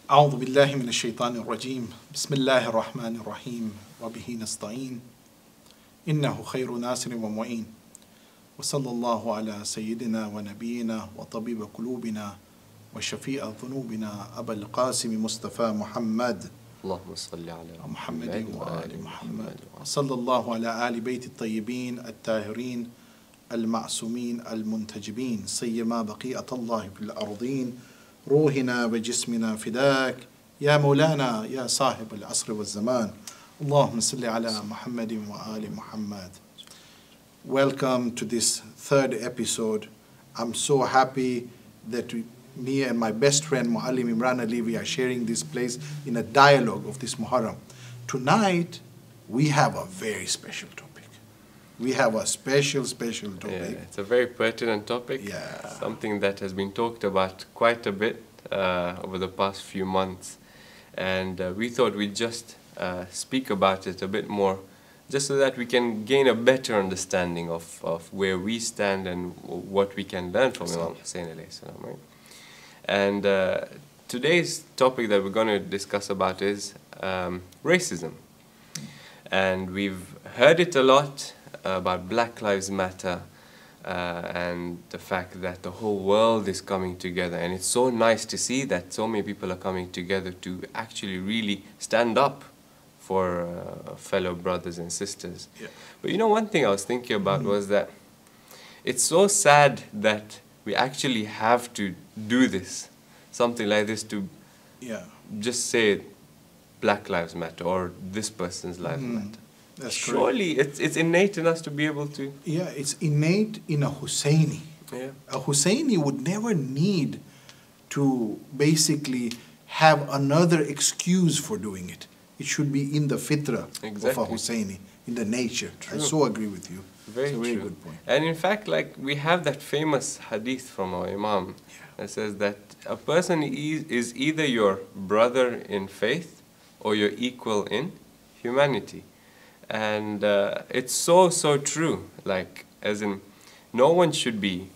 أعوذ بالله من الشيطان الرجيم بسم الله الرحمن الرحيم وبه نستعين إنه خير ناصر ومعين وصلى الله على سيدنا ونبينا وطبيب قلوبنا وشفيع ذنوبنا أبا القاسم مصطفى محمد اللهم صل على محمد وآل محمد وصلى الله على آل بيت الطيبين الطاهرين المعصومين المنتجبين سيما بقية الله في الأرضين روحنا وجسمنا فداك يا مولانا يا صاحب العصر والزمان اللهم صل على محمد وآل محمد. Welcome to this third episode. I'm so happy that me and my best friend Muallim Imran Ali, we are sharing this place in a dialogue of this Muharram. Tonight we have a very special topic. We have a special topic. Yeah, it's a very pertinent topic. Yeah. Something that has been talked about quite a bit over the past few months. And we thought we'd just speak about it a bit more, just so that we can gain a better understanding of where we stand and what we can learn from Imam Hussain alayhi salam, right? And today's topic that we're going to discuss about is racism. And we've heard it a lot about Black Lives Matter and the fact that the whole world is coming together. And it's so nice to see that so many people are coming together to actually really stand up for fellow brothers and sisters. Yeah. But you know, one thing I was thinking about was that it's so sad that we actually have to do this, something like this, to just say Black Lives Matter or this person's lives matter. That's Surely correct. it's innate in us to be able to. Yeah, it's innate in a Hussaini. Yeah. A Hussaini would never need to basically have another excuse for doing it. It should be in the fitra of a Hussaini, in the nature. True. I so agree with you. Very It's a very true. good point. And in fact, like, we have that famous hadith from our Imam that says that a person is either your brother in faith or your equal in humanity. And it's so true. Like, as in, no one should be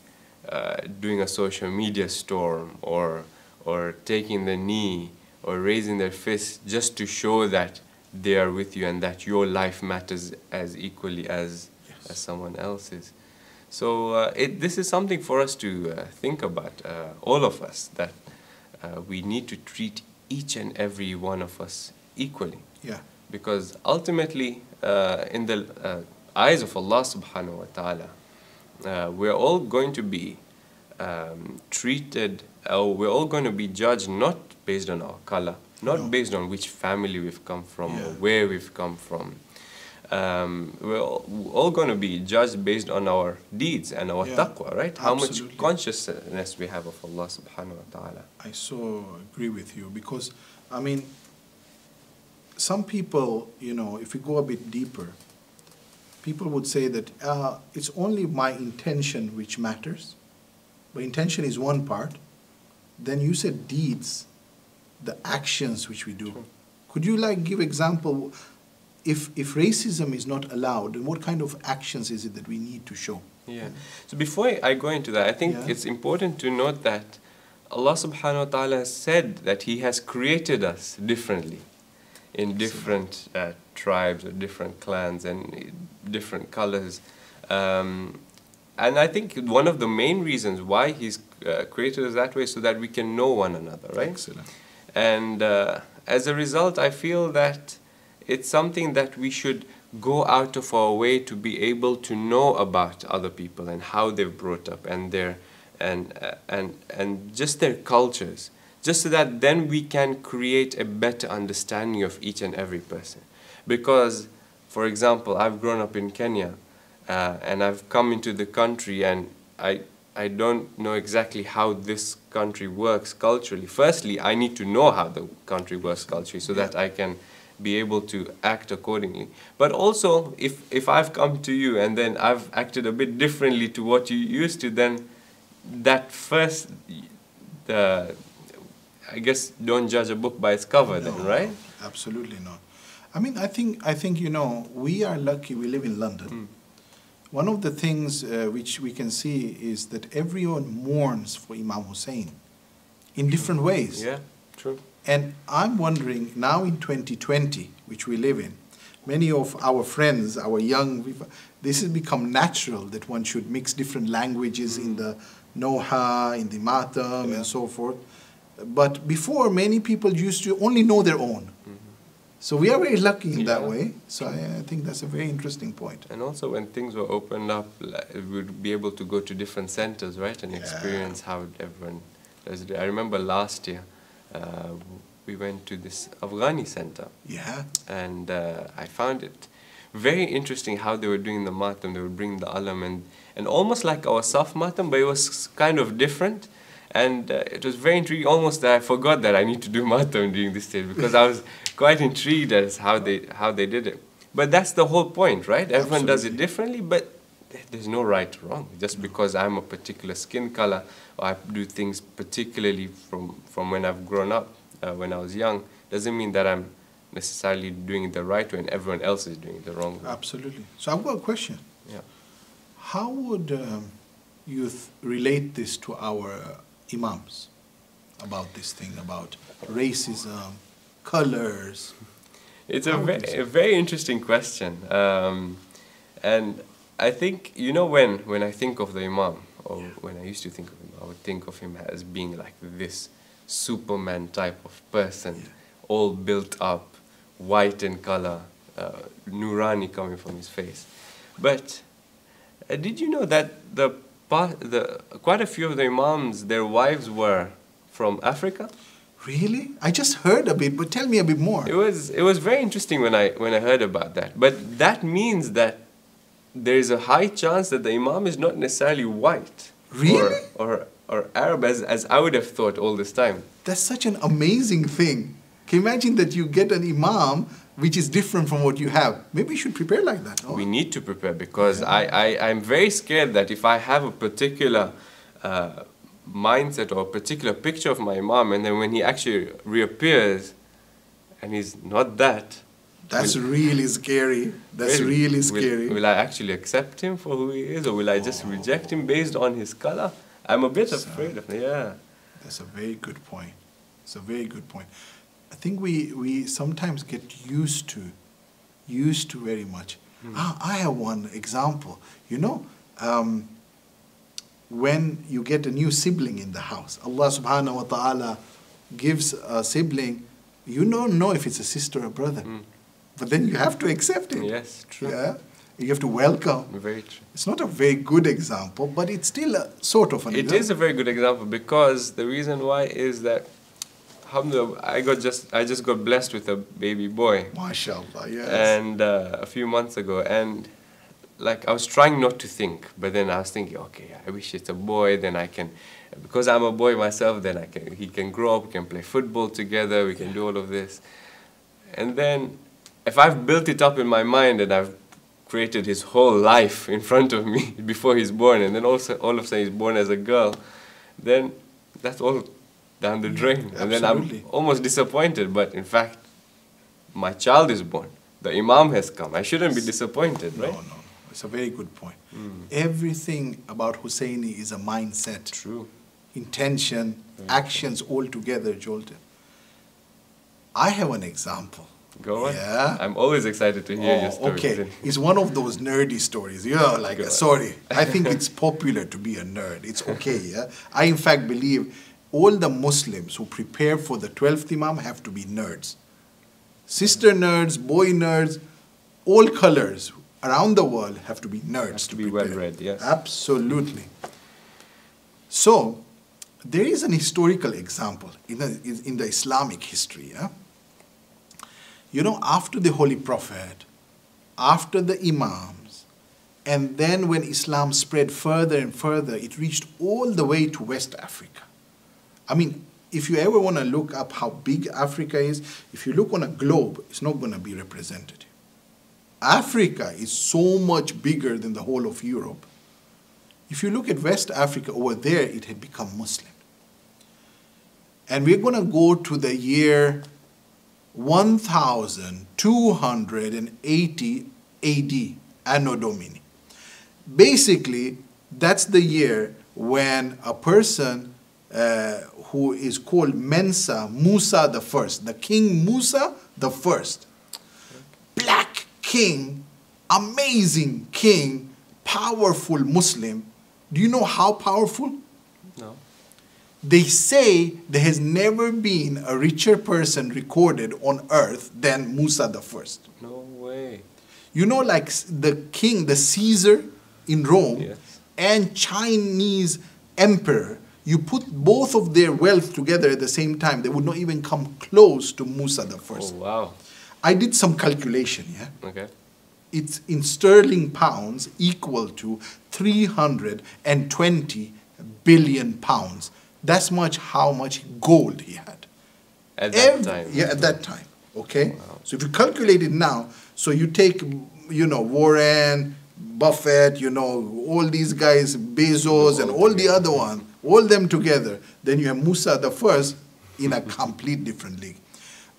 doing a social media storm or taking the knee or raising their fist just to show that they are with you and that your life matters as equally as someone else's. So this is something for us to think about, all of us, that we need to treat each and every one of us equally. Yeah. Because ultimately, in the eyes of Allah subhanahu wa ta'ala, we're all going to be treated, we're all going to be judged not based on our color, not based on which family we've come from or where we've come from. We're all going to be judged based on our deeds and our taqwa, right? How much consciousness we have of Allah subhanahu wa ta'ala. I so agree with you because, I mean, some people, you know, if we go a bit deeper, people would say that it's only my intention which matters. But intention is one part. Then you said deeds, the actions which we do. Sure. Could you give example, if racism is not allowed, then what kind of actions is it that we need to show? Yeah. So before I go into that, I think it's important to note that Allah subhanahu wa ta'ala has said that He has created us differently in different tribes or different clans and different colors. And I think one of the main reasons why He's created us that way is so that we can know one another, right? Excellent. And as a result, I feel that it's something that we should go out of our way to be able to know about other people and how they've brought up and their and just their cultures, just so that then we can create a better understanding of each and every person. Because, for example, I've grown up in Kenya and I've come into the country and I don't know exactly how this country works culturally. Firstly, I need to know how the country works culturally so that I can be able to act accordingly. But also, if I've come to you and then I've acted a bit differently to what you used to, then that first, I guess, don't judge a book by its cover then, right? Absolutely not. I mean, I think you know, we are lucky we live in London. One of the things which we can see is that everyone mourns for Imam Hussain in different ways. Yeah. True. And I'm wondering, now in 2020, which we live in, many of our friends, our young people, this has become natural that one should mix different languages in the Noha, in the Matam, and so forth. But before, many people used to only know their own. So we are very lucky in that way. So I think that's a very interesting point. And also when things were opened up, we would be able to go to different centers, right? And experience how everyone does it. I remember last year, we went to this Afghani center. Yeah. And I found it very interesting how they were doing the matam. They would bring the alam and almost like our Saf matam, but it was kind of different. And it was very intriguing, almost that I forgot that I need to do matam during this stage because I was quite intrigued as how they did it. But that's the whole point, right? Everyone does it differently, but there's no right or wrong. Just because I'm a particular skin color or I do things particularly from when I've grown up, when I was young, doesn't mean that I'm necessarily doing it the right way and everyone else is doing it the wrong way. Absolutely. So I've got a question. Yeah. How would youth relate this to our imams about this thing, about racism, colors? It's a very interesting question. And I think, you know, when I think of the imam, or when I used to think of him, I would think of him as being like this Superman type of person, all built up, white in color, Nurani coming from his face. But did you know that quite a few of the imams, their wives were from Africa? Really? I just heard a bit, but tell me a bit more. It was very interesting when I heard about that. But that means that there is a high chance that the imam is not necessarily white. Really? Or Arab, as I would have thought all this time. That's such an amazing thing. Can you imagine that you get an imam which is different from what you have? Maybe you should prepare like that. No? We need to prepare because I'm very scared that if I have a particular mindset or a particular picture of my imam and then when he actually reappears and he's not that. That's really scary. That's really scary. Will I actually accept him for who he is or will I just reject him based on his color? I'm a bit afraid of it, yeah. That's a very good point. It's a very good point. I think we sometimes get used to very much. I have one example. You know, when you get a new sibling in the house, Allah subhanahu wa ta'ala gives a sibling, you don't know if it's a sister or brother. But then you have to accept it. Yes, true. Yeah? You have to welcome. Very true. It's not a very good example, but it's still a sort of an example. It is a very good example because the reason why is that I just got blessed with a baby boy. MashaAllah, yes. And a few months ago, and like I was trying not to think, but then I was thinking, okay, I wish it's a boy, then I can, because I'm a boy myself, then he can grow up, we can play football together, we can do all of this. And then if I've built it up in my mind and I've created his whole life in front of me before he's born, and then also all of a sudden he's born as a girl, then that's all down the drain. And then I'm almost disappointed, but in fact, my child is born. The imam has come. I shouldn't be disappointed, right? No. It's a very good point. Everything about Husseini is a mindset. True. Intention, actions all together, Jolton. I have an example. Go on. Yeah. I'm always excited to hear your story. Okay. It's one of those nerdy stories. Yeah, like, sorry. I think it's popular to be a nerd. It's okay, yeah? I, in fact, believe all the Muslims who prepare for the 12th Imam have to be nerds. Sister nerds, boy nerds, all colors around the world have to be nerds. Have to be well read, yes. Absolutely. So, there is an historical example in the Islamic history, yeah? You know, after the Holy Prophet, after the Imams, and then when Islam spread further and further, it reached all the way to West Africa. I mean, if you ever want to look up how big Africa is, if you look on a globe, it's not going to be representative. Africa is so much bigger than the whole of Europe. If you look at West Africa, over there, it had become Muslim. And we're going to go to the year 1280 AD, Anno Domini. Basically, that's the year when a person who is called Musa the First, the King Musa the First. Black king, amazing king, powerful Muslim. Do you know how powerful? No. They say there has never been a richer person recorded on earth than Musa the First. No way. You know, like the king, the Caesar in Rome, Yes. and Chinese emperor, you put both of their wealth together at the same time, they would not even come close to Musa the First. Oh, wow. I did some calculation, yeah? Okay. It's in sterling pounds equal to 320 billion pounds. That's how much gold he had. At that time. Yeah, at that time. Okay? Wow. So if you calculate it now, so you take, Warren, Buffett, all these guys, Bezos, and all the other one, all them together, then you have Musa the First in a complete different league.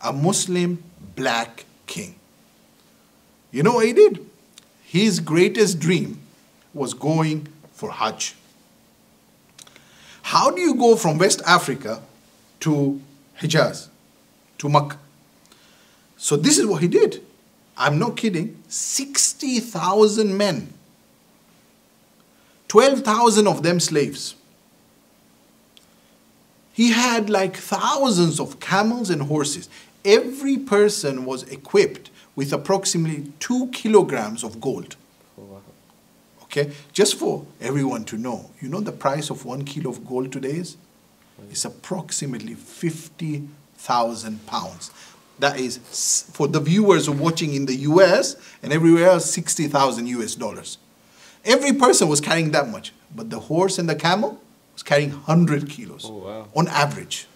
A Muslim black king. You know what he did? His greatest dream was going for Hajj. How do you go from West Africa to Hijaz, to Makkah? So this is what he did. I'm not kidding. 60,000 men. 12,000 of them slaves. He had like thousands of camels and horses. Every person was equipped with approximately 2 kilograms of gold. Oh, wow. Okay, just for everyone to know, you know the price of 1 kilo of gold today is? It's approximately 50,000 pounds. That is, for the viewers who are watching in the US and everywhere else, 60,000 US dollars. Every person was carrying that much, but the horse and the camel was carrying 100 kilos on average.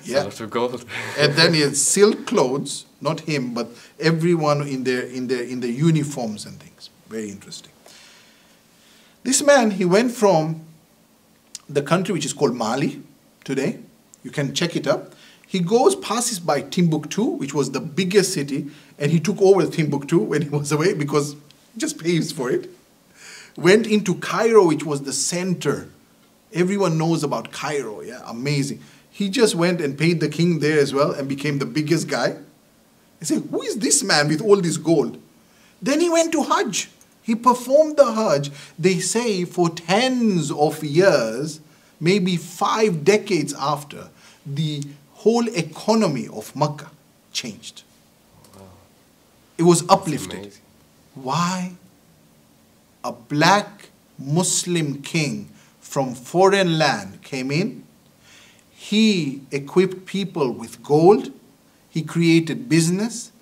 Yeah. A lot of gold. And then he had silk clothes, not him, but everyone in their uniforms and things. Very interesting. This man, he went from the country which is called Mali today. You can check it up. He passes by Timbuktu, which was the biggest city, and he took over Timbuktu when he was away because he just pays for it. Went into Cairo, which was the center. Everyone knows about Cairo, yeah, amazing. He just went and paid the king there as well and became the biggest guy. I said, who is this man with all this gold? Then he went to Hajj. He performed the Hajj. They say for tens of years, maybe 5 decades after, the whole economy of Makkah changed. Wow. It was uplifted. Amazing. Why? A black Muslim king from foreign land came in. He equipped people with gold. He created business.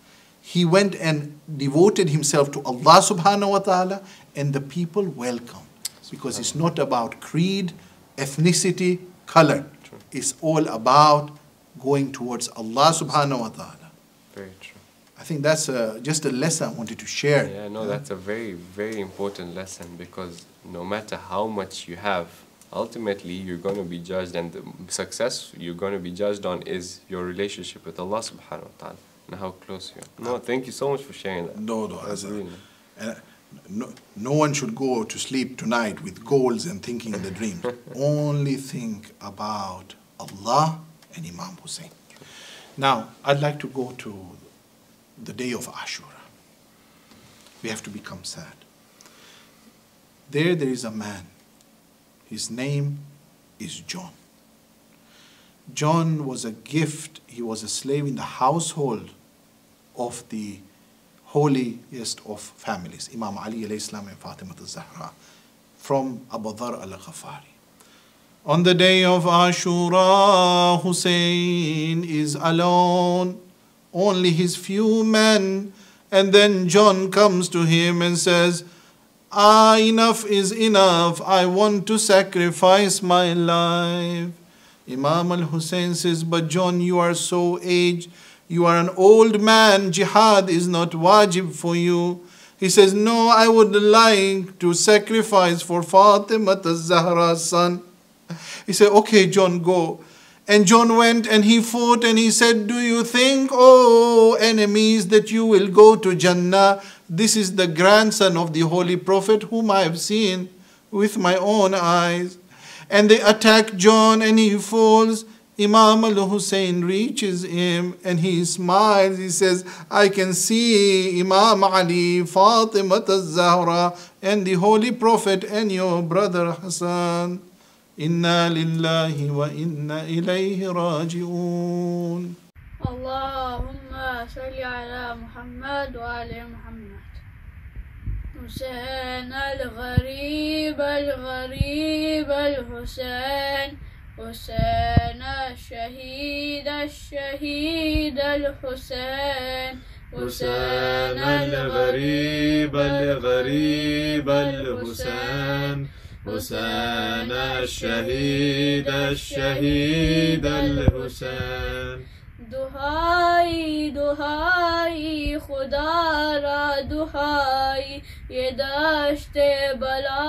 He went and devoted himself to Allah subhanahu wa ta'ala, and the people welcomed. Because it's not about creed, ethnicity, color. True. It's all about going towards Allah subhanahu wa ta'ala. Very true. I think that's just a lesson I wanted to share. Yeah, no, that's a very, very important lesson, because no matter how much you have, ultimately you're going to be judged, and the success you're going to be judged on is your relationship with Allah subhanahu wa ta'ala and how close you are. No, thank you so much for sharing that. No, That's really nice. no one should go to sleep tonight with goals and thinking in the dreams. Only think about Allah and Imam Hussein. Now, I'd like to go to the day of Ashura. We have to become sad. There is a man. His name is John. John was a gift. He was a slave in the household of the holiest of families, Imam Ali alayhi salam and Fatima al-Zahra, from Abu Dhar al-Ghafari. On the day of Ashura, Hussein is alone, only his few men, and then John comes to him and says, enough is enough, I want to sacrifice my life. Imam al-Hussein says, but John, you are so aged, you are an old man, jihad is not wajib for you. He says, no, I would like to sacrifice for Fatima al-Zahra's son. He said, okay, John, go. And John went and he fought and he said, do you think, oh enemies, that you will go to Jannah? This is the grandson of the Holy Prophet whom I have seen with my own eyes. and they attack John and he falls. Imam al-Hussein reaches him and he smiles. He says, I can see Imam Ali, Fatima al-Zahra, and the Holy Prophet and your brother Hassan. Inna lillahi wa inna ilayhi raji'un. Allahumma salli ala Muhammad wa ali Muhammad. Hussein al-Gharib, al-Gharib, al-Hussein. حسين الشهيد الشهيد الحسين حسين الغريب الغريب الحسين حسين الشهيد الشهيد الحسين दुहाई दुहाई खुदा रा दुहाई ये दश्ते बला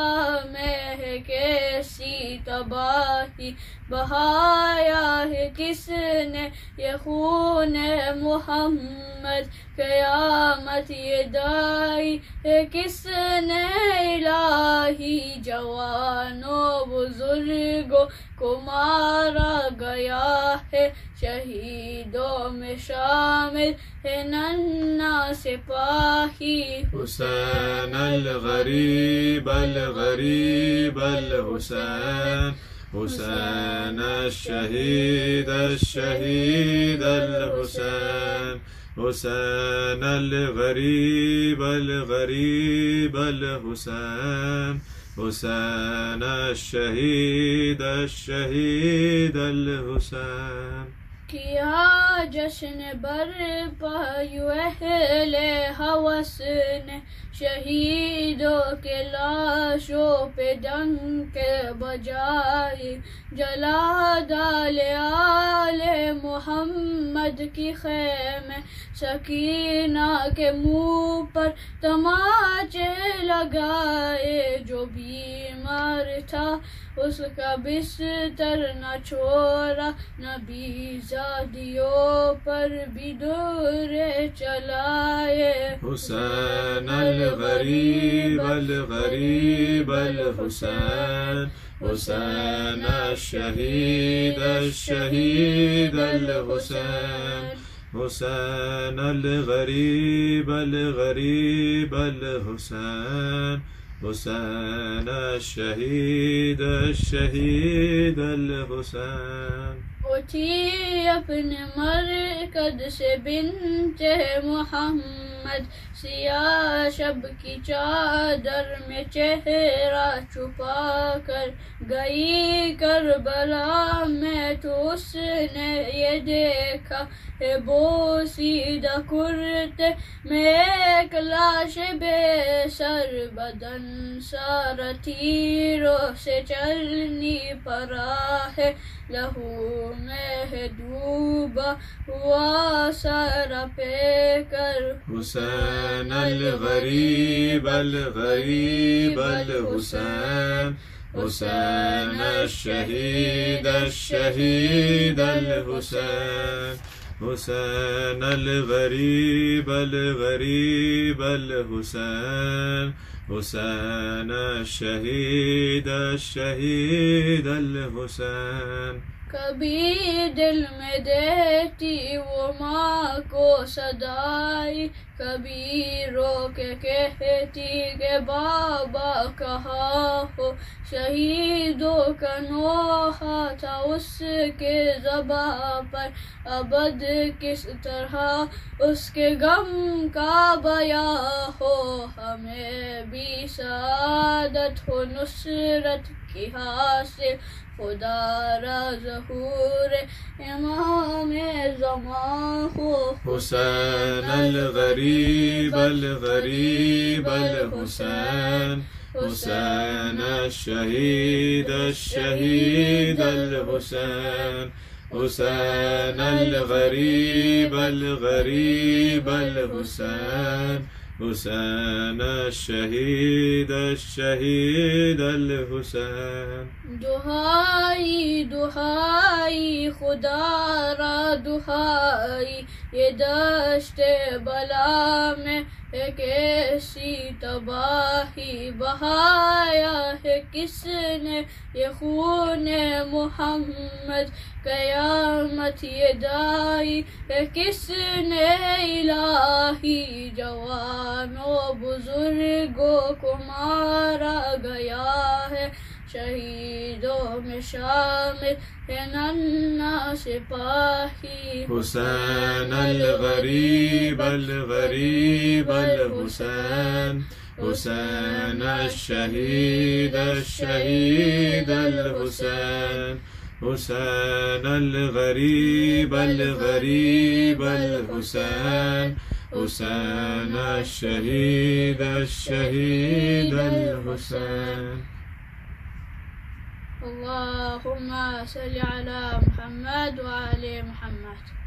में है कैसी तबाही बहाया है किसने ये खून मोहम्मद क़यामत ये दाई है किसने इलाही जवानों बुजुर्गों को मारा गया है शहीदों में शामिल है नन्ना सिपाही हुसैन अल-गरीब अल-गरीब अल-हुसैन हुसैन अल-शहीद अल-शहीद अल-हुसैन हुसैन अल-गरीब अल-गरीब अल-हुसैन हुसैन अल-शहीद अल-शहीद अल-हुसैन किया जश्न बरपा अहले हवस ने शहीदों के लाशों पे डंक बजाए जला डाले आले मोहम्मद की खैमे सकीना के मुंह पर तमाचे लगाए जो बीमार था उसका बिस्तर न छोड़ा नबी ज़ादियों पर भी दूरे चलाए हुसैन अल-गरीब अल-गरीब अल-हुसैन हुसैन अल-शहीद अल-शहीद अल-हुसैन हुसैन अल-गरीब अल-गरीब अल-हुसैन हुसैन अल-शहीद अल-शहीद अल-हुसैन उठी अपने मरकद से बिन्ते मोहम्मद सिया शब की चादर में चेहरा छुपा कर गई करबला में तो उसने ये देखा है बोसीदा कुर्ते में एक लाश बेसर बदन सारा तीरों से चलनी पड़ा है लहू में है डूबा हुआ सारा पेकर हुसैन अल-गरीब अल-गरीब अल-हुसैन हुसैन अल-शहीद अल-शहीद अल-हुसैन हुसैन अल-गरीब अल-गरीब अल-हुसैन हुसैन अल-शहीद अल-शहीद अल-हुसैन कभी दिल में देती वो माँ को सदाई कभी रो के कहती के बाबा कहाँ हो शहीदों का नोहा था उसके ज़बां पर अबद किस तरह उसके गम का बयां हो हमें भी सआदत हो नुसरत की हासिल खुदा रा ज़हूर इमाम ज़मां हो हुसैन अल-गरीब अल-गरीब अल-हुसैन हुसैन अल-शहीद अल-शहीद अल-हुसैन हुसैन अल-गरीब अल-गरीब अल-हुसैन हुसैन अल-शहीद अल-शहीद अल-हुसैन दुहाई दुहाई खुदा रा दुहाई ये दश्ते बला में कैसी तबाही बहाया है किसने ये खून मोहम्मद, कयामत ये दाई है किसने इलाही, जवानों बुजुर्गों को मारा गया है, शहीदों में शामिल है नन्हा सिपाही। हुसैन अल गरीब अल गरीब अल हुसैन, हुसैन अश-शहीद अश-शहीद अल हुसैन, हुसैन अल गरीब अल गरीब अल हुसैन, हुसैन अश-शहीद अश-शहीद अल हुसैन। अल्लाहुम्मा सल्ली अला मुहम्मद व आले मुहम्मद।